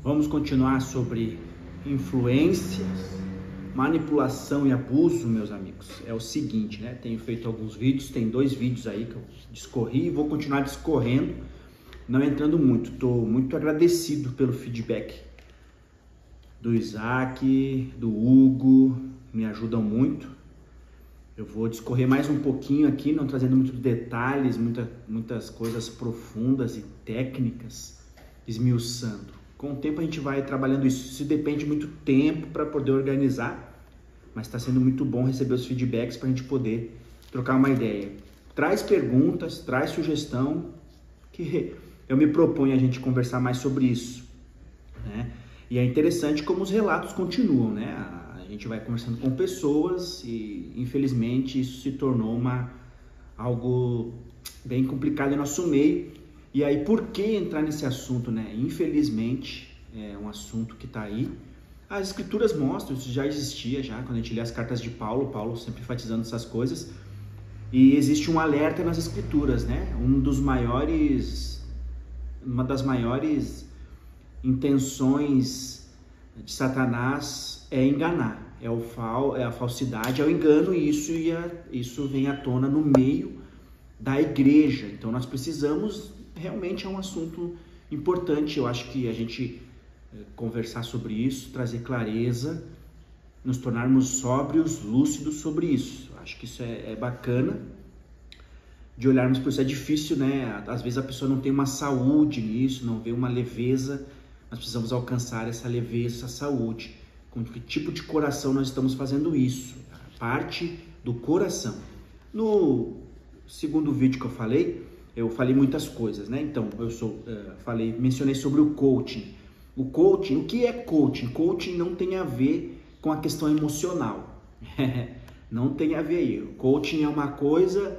Vamos continuar sobre influências, manipulação e abuso, meus amigos. É o seguinte, né? Tenho feito alguns vídeos, tem 2 vídeos aí que eu discorri e vou continuar discorrendo, não entrando muito. Estou muito agradecido pelo feedback do Isaac, do Hugo, me ajudam muito. Eu vou discorrer mais um pouquinho aqui, não trazendo muitos detalhes, muitas coisas profundas e técnicas, esmiuçando. Com o tempo a gente vai trabalhando isso. Isso depende muito tempo para poder organizar, mas está sendo muito bom receber os feedbacks para a gente poder trocar uma ideia. Traz perguntas, traz sugestão, que eu me proponho a gente conversar mais sobre isso, né? E é interessante como os relatos continuam, né? A gente vai conversando com pessoas e, infelizmente, isso se tornou algo bem complicado em nosso meio. E aí, por que entrar nesse assunto, né? Infelizmente, é um assunto que está aí. As escrituras mostram, isso já existia, quando a gente lê as cartas de Paulo sempre enfatizando essas coisas. E existe um alerta nas escrituras, né? Uma das maiores intenções de Satanás é enganar, é a falsidade, é o engano, e isso vem à tona no meio da igreja. Então nós precisamos, realmente é um assunto importante, eu acho que a gente conversar sobre isso, trazer clareza, nos tornarmos sóbrios, lúcidos sobre isso. Acho que isso é bacana de olharmos por isso. É difícil, né? Às vezes a pessoa não tem uma saúde nisso, não vê uma leveza. Nós precisamos alcançar essa leveza, essa saúde. Com que tipo de coração nós estamos fazendo isso? A parte do coração. No segundo vídeo que eu falei muitas coisas, né? Então, mencionei sobre o coaching. O que é coaching? Coaching não tem a ver com a questão emocional. Não tem a ver aí. O coaching é uma coisa,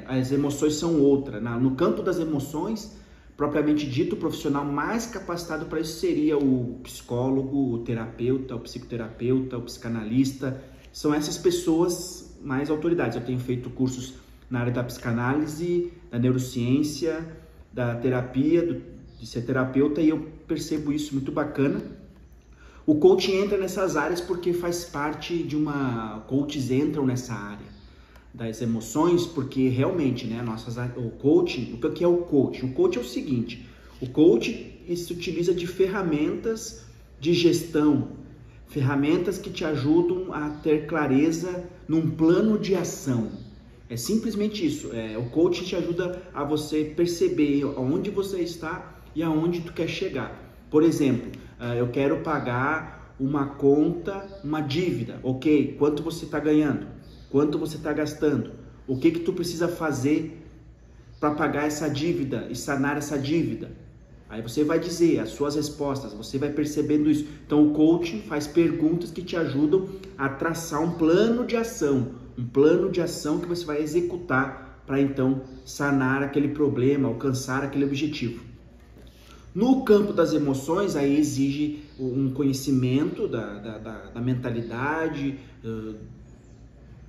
as emoções são outra. No campo das emoções, propriamente dito, o profissional mais capacitado para isso seria o psicólogo, o terapeuta, o psicoterapeuta, o psicanalista. São essas pessoas mais autoridades. Eu tenho feito cursos na área da psicanálise, da neurociência, da terapia, de ser terapeuta, e eu percebo isso muito bacana. O coaching entra nessas áreas porque faz parte coaches entram nessa área das emoções, porque realmente, né, o coaching, o que é o coaching? O coaching é o seguinte: o coaching se utiliza de ferramentas de gestão, ferramentas que te ajudam a ter clareza num plano de ação. É simplesmente isso. O coaching te ajuda a você perceber onde você está e aonde tu quer chegar. Por exemplo, eu quero pagar uma conta, uma dívida. Ok, quanto você está ganhando? Quanto você está gastando? O que tu precisa fazer para pagar essa dívida e sanar essa dívida? Aí você vai dizer as suas respostas, você vai percebendo isso. Então o coaching faz perguntas que te ajudam a traçar um plano de ação que você vai executar para então sanar aquele problema, alcançar aquele objetivo. No campo das emoções, aí exige um conhecimento da mentalidade,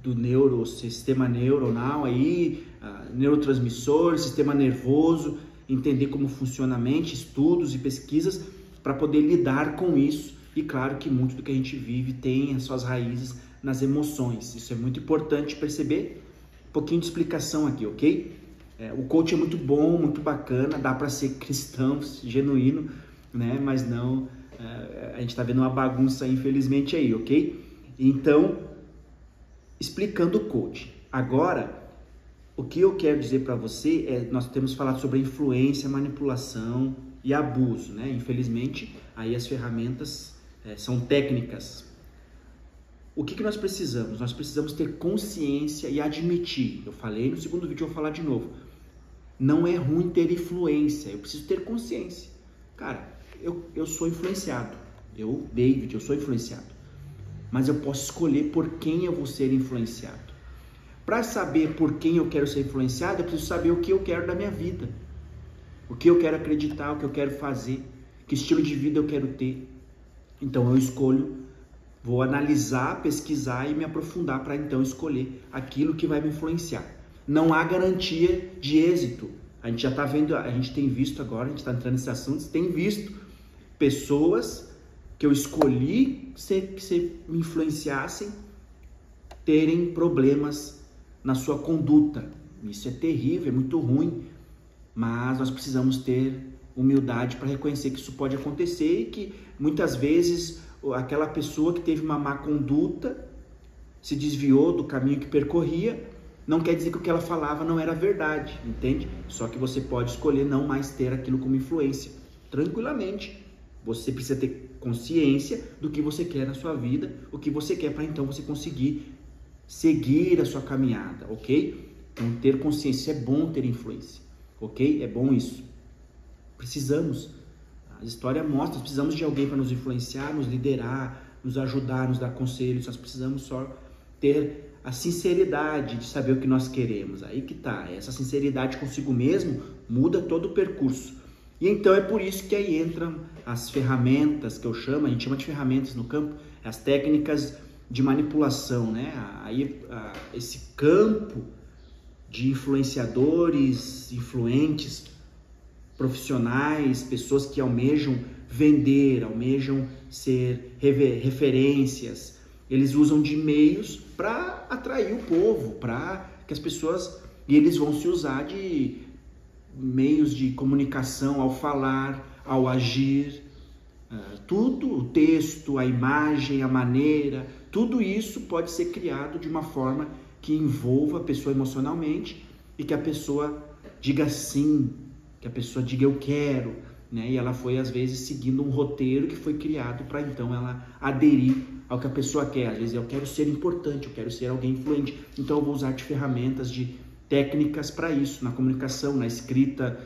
do sistema neuronal, aí, neurotransmissor, sistema nervoso, entender como funciona a mente, estudos e pesquisas para poder lidar com isso. E claro que muito do que a gente vive tem as suas raízes nas emoções. Isso é muito importante perceber. Um pouquinho de explicação aqui, ok? O coach é muito bom, muito bacana, dá para ser cristão genuíno, né? Mas não, a gente está vendo uma bagunça, infelizmente, aí, ok? Então, explicando o coaching. Agora, o que eu quero dizer para você nós temos falado sobre influência, manipulação e abuso, né? Infelizmente, aí as ferramentas são técnicas. O que nós precisamos? Nós precisamos ter consciência e admitir. Eu falei no segundo vídeo, eu vou falar de novo. Não é ruim ter influência, eu preciso ter consciência. Cara, eu sou influenciado. David, eu sou influenciado. Mas eu posso escolher por quem eu vou ser influenciado. Para saber por quem eu quero ser influenciado, eu preciso saber o que eu quero da minha vida. O que eu quero acreditar, o que eu quero fazer, que estilo de vida eu quero ter. Então eu escolho, vou analisar, pesquisar e me aprofundar para então escolher aquilo que vai me influenciar. Não há garantia de êxito. A gente já está vendo, a gente tem visto agora, a gente está entrando nesse assunto, tem visto pessoas que eu escolhi que me influenciassem terem problemas na sua conduta. Isso é terrível, é muito ruim, mas nós precisamos ter humildade para reconhecer que isso pode acontecer e que muitas vezes aquela pessoa que teve uma má conduta se desviou do caminho que percorria, não quer dizer que o que ela falava não era verdade, entende? Só que você pode escolher não mais ter aquilo como influência, tranquilamente. Você precisa ter consciência do que você quer na sua vida, o que você quer para então você conseguir seguir a sua caminhada, ok? Então ter consciência, é bom ter influência, ok? É bom isso. Precisamos, a história mostra, nós precisamos de alguém para nos influenciar, nos liderar, nos ajudar, nos dar conselhos. Nós precisamos só ter a sinceridade de saber o que nós queremos. Aí que tá, essa sinceridade consigo mesmo muda todo o percurso. E então é por isso que aí entram as ferramentas que eu chamo, a gente chama de ferramentas no campo, as técnicas de manipulação, né? Aí esse campo de influenciadores, influentes, profissionais, pessoas que almejam vender, almejam ser referências, eles usam de meios para atrair o povo, para que as pessoas, e eles vão se usar de meios de comunicação ao falar, ao agir, tudo, o texto, a imagem, a maneira, tudo isso pode ser criado de uma forma que envolva a pessoa emocionalmente e que a pessoa diga sim, que a pessoa diga eu quero, né? E ela foi às vezes seguindo um roteiro que foi criado para então ela aderir ao que a pessoa quer. Às vezes eu quero ser importante, eu quero ser alguém influente, então eu vou usar de ferramentas, de técnicas para isso, na comunicação, na escrita,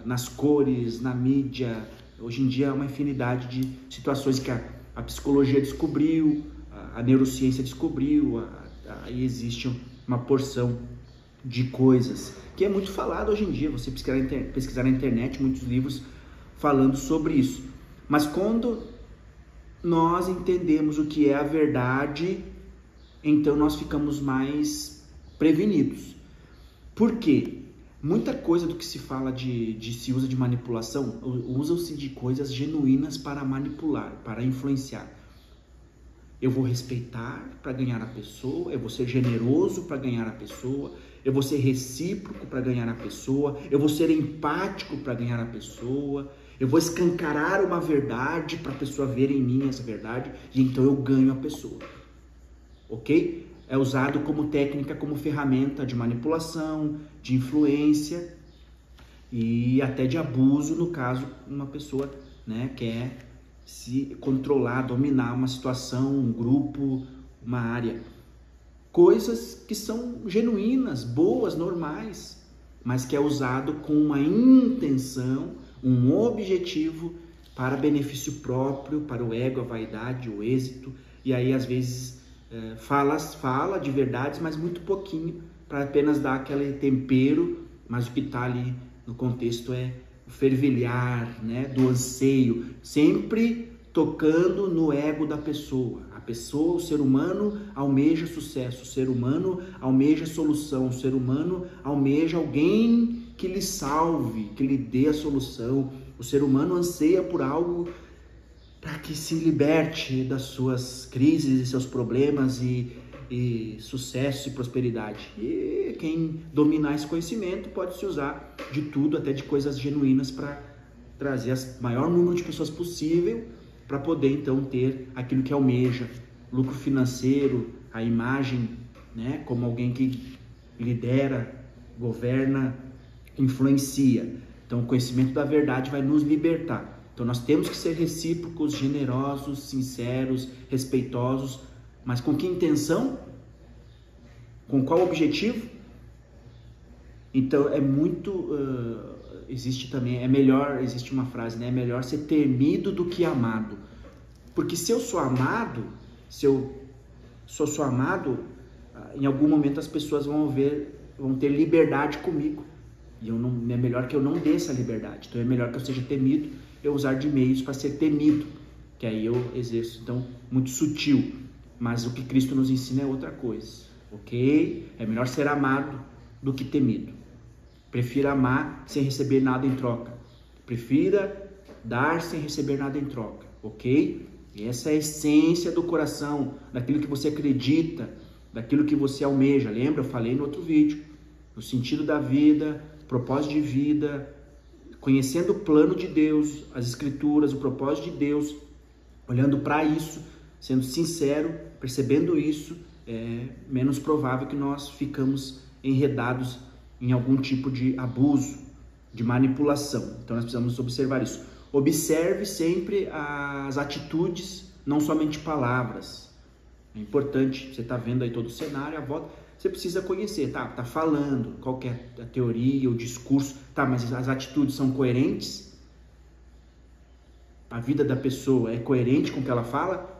nas cores, na mídia. Hoje em dia é uma infinidade de situações que a psicologia descobriu, a neurociência descobriu, aí existe uma porção de coisas que é muito falado hoje em dia. Você pesquisar na internet, muitos livros falando sobre isso. Mas quando nós entendemos o que é a verdade, então nós ficamos mais prevenidos. Por quê? Muita coisa do que se fala se usa de manipulação, usam-se de coisas genuínas para manipular, para influenciar. Eu vou respeitar para ganhar a pessoa, eu vou ser generoso para ganhar a pessoa, eu vou ser recíproco para ganhar a pessoa, eu vou ser empático para ganhar a pessoa, eu vou escancarar uma verdade para a pessoa ver em mim essa verdade e então eu ganho a pessoa, ok? É usado como técnica, como ferramenta de manipulação, de influência e até de abuso, no caso uma pessoa, né, quer se controlar, dominar uma situação, um grupo, uma área. Coisas que são genuínas, boas, normais, mas que é usado com uma intenção, um objetivo para benefício próprio, para o ego, a vaidade, o êxito, e aí às vezes fala de verdades, mas muito pouquinho, para apenas dar aquele tempero, mas o que está ali no contexto é o fervilhar, né, do anseio, sempre tocando no ego da pessoa. A pessoa, o ser humano almeja sucesso, o ser humano almeja solução, o ser humano almeja alguém que lhe salve, que lhe dê a solução. O ser humano anseia por algo para que se liberte das suas crises e seus problemas e sucesso e prosperidade. E quem dominar esse conhecimento pode se usar de tudo, até de coisas genuínas, para trazer o maior número de pessoas possível, para poder então ter aquilo que almeja, lucro financeiro, a imagem, né, como alguém que lidera, governa, influencia. Então o conhecimento da verdade vai nos libertar. Então nós temos que ser recíprocos, generosos, sinceros, respeitosos, mas com que intenção? Com qual objetivo? Então é muito... existe também, existe uma frase, né? É melhor ser temido do que amado. Porque se eu sou amado, se eu sou amado, em algum momento as pessoas vão ter liberdade comigo. E é melhor que eu não dê essa liberdade. Então é melhor que eu seja temido, eu usar de meios para ser temido. Que aí eu exerço, então, muito sutil. Mas o que Cristo nos ensina é outra coisa, ok? É melhor ser amado do que temido. Prefira amar sem receber nada em troca. Prefira dar sem receber nada em troca, ok? E essa é a essência do coração, daquilo que você acredita, daquilo que você almeja. Lembra? Eu falei no outro vídeo. O sentido da vida, propósito de vida, conhecendo o plano de Deus, as escrituras, o propósito de Deus, olhando para isso, sendo sincero, percebendo isso, é menos provável que nós ficamos enredados em algum tipo de abuso, de manipulação. Então nós precisamos observar isso. Observe sempre as atitudes, não somente palavras. É importante, você está vendo aí todo o cenário, a volta, você precisa conhecer, tá falando, qual que é a teoria, o discurso, mas as atitudes são coerentes? A vida da pessoa é coerente com o que ela fala?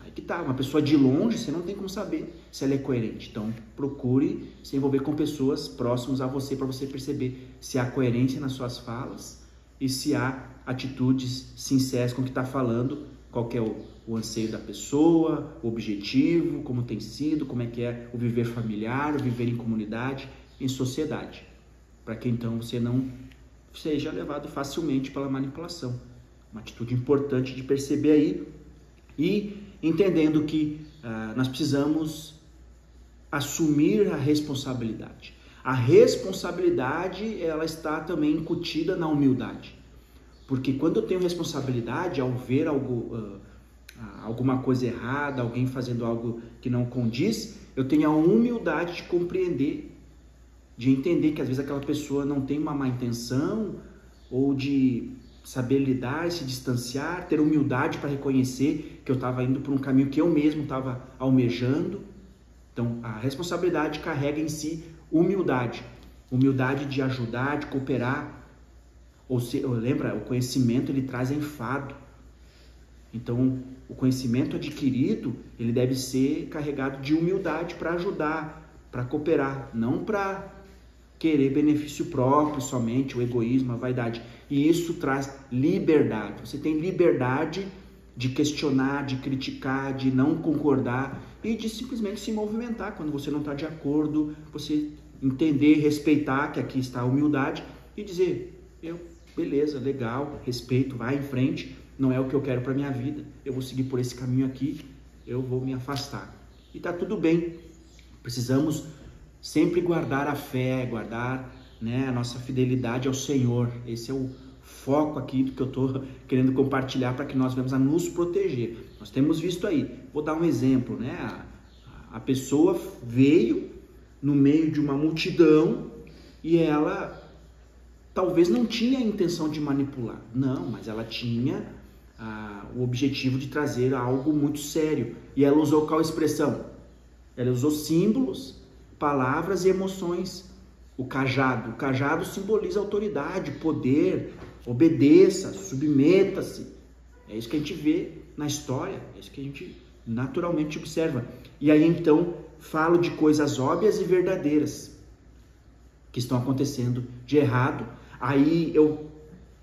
Aí que tá, uma pessoa de longe, você não tem como saber se ela é coerente. Então, procure se envolver com pessoas próximas a você, para você perceber se há coerência nas suas falas e se há atitudes sinceras com o que está falando, qual que é o anseio da pessoa, o objetivo, como tem sido, como é que é o viver familiar, o viver em comunidade, em sociedade, para que então você não seja levado facilmente pela manipulação. Uma atitude importante de perceber aí, e entendendo que nós precisamos assumir a responsabilidade. A responsabilidade, ela está também incutida na humildade, porque quando eu tenho responsabilidade, ao ver alguma coisa errada, alguém fazendo algo que não condiz, eu tenho a humildade de compreender, de entender que às vezes aquela pessoa não tem uma má intenção, ou de saber lidar, se distanciar, ter humildade para reconhecer que eu estava indo por um caminho que eu mesmo estava almejando. Então, a responsabilidade carrega em si humildade de ajudar, de cooperar. Lembra, o conhecimento ele traz enfado. Então, o conhecimento adquirido, ele deve ser carregado de humildade para ajudar, para cooperar, não para querer benefício próprio somente, o egoísmo, a vaidade. E isso traz liberdade. Você tem liberdade de questionar, de criticar, de não concordar e de simplesmente se movimentar quando você não está de acordo, você entender, respeitar, que aqui está a humildade, e dizer, beleza, legal, respeito, vai em frente, não é o que eu quero para minha vida, eu vou seguir por esse caminho aqui, eu vou me afastar. E está tudo bem. Precisamos sempre guardar a fé, guardar, a nossa fidelidade ao Senhor. Esse é o foco aqui do que eu estou querendo compartilhar, para que nós venhamos a nos proteger. Nós temos visto aí, vou dar um exemplo, a pessoa veio no meio de uma multidão e ela talvez não tinha a intenção de manipular, não, mas ela tinha o objetivo de trazer algo muito sério. E ela usou qual expressão? Ela usou símbolos, palavras e emoções. O cajado simboliza autoridade, poder, obedeça, submeta-se. É isso que a gente vê na história, é isso que a gente naturalmente observa. E aí então falo de coisas óbvias e verdadeiras que estão acontecendo de errado. Aí eu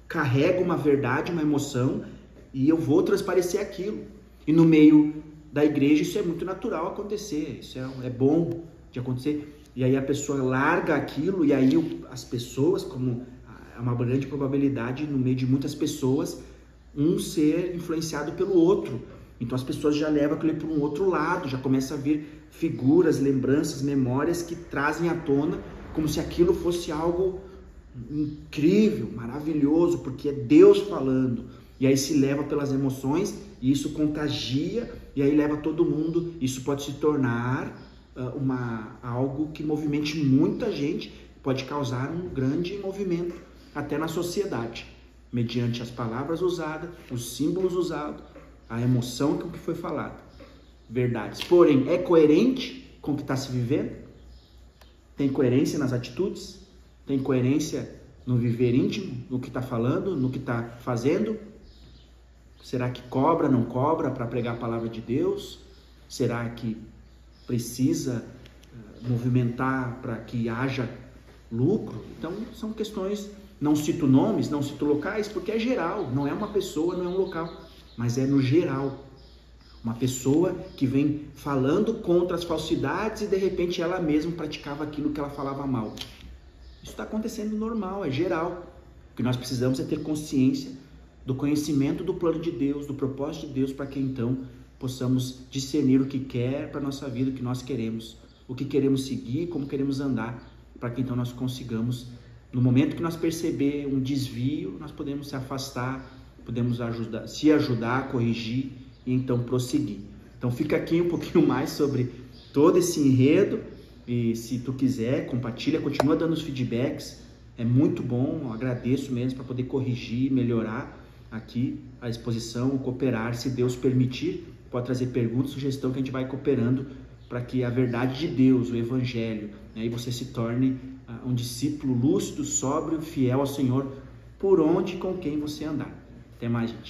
carrego uma verdade, uma emoção, e eu vou transparecer aquilo. E no meio da igreja isso é muito natural acontecer, isso é bom de acontecer. E aí a pessoa larga aquilo, e aí as pessoas, como é uma grande probabilidade no meio de muitas pessoas, um ser influenciado pelo outro. Então as pessoas já levam aquilo para um outro lado, já começa a vir figuras, lembranças, memórias que trazem à tona como se aquilo fosse algo incrível, maravilhoso, porque é Deus falando. E aí se leva pelas emoções, e isso contagia, e aí leva todo mundo. Isso pode se tornar algo que movimente muita gente, pode causar um grande movimento até na sociedade, mediante as palavras usadas, os símbolos usados, a emoção com que foi falado. Verdades. Porém, é coerente com o que está se vivendo? Tem coerência nas atitudes? Tem coerência no viver íntimo, no que está falando, no que está fazendo? Será que cobra, não cobra para pregar a palavra de Deus? Será que precisa movimentar para que haja lucro? Então, são questões, não cito nomes, não cito locais, porque é geral, não é uma pessoa, não é um local, mas é no geral. Uma pessoa que vem falando contra as falsidades e de repente ela mesma praticava aquilo que ela falava mal. Isso está acontecendo normal, é geral. O que nós precisamos é ter consciência do conhecimento do plano de Deus, do propósito de Deus, para que então possamos discernir o que quer para a nossa vida, o que nós queremos, o que queremos seguir, como queremos andar, para que então nós consigamos, no momento que nós perceber um desvio, nós podemos se afastar, podemos se ajudar, corrigir e então prosseguir. Então fica aqui um pouquinho mais sobre todo esse enredo, e se tu quiser, compartilha, continua dando os feedbacks, é muito bom, eu agradeço mesmo para poder corrigir, melhorar aqui a exposição, cooperar, se Deus permitir, pode trazer perguntas, sugestão que a gente vai cooperando para que a verdade de Deus, o Evangelho, né, e você se torne um discípulo lúcido, sóbrio, fiel ao Senhor, por onde e com quem você andar. Até mais, gente.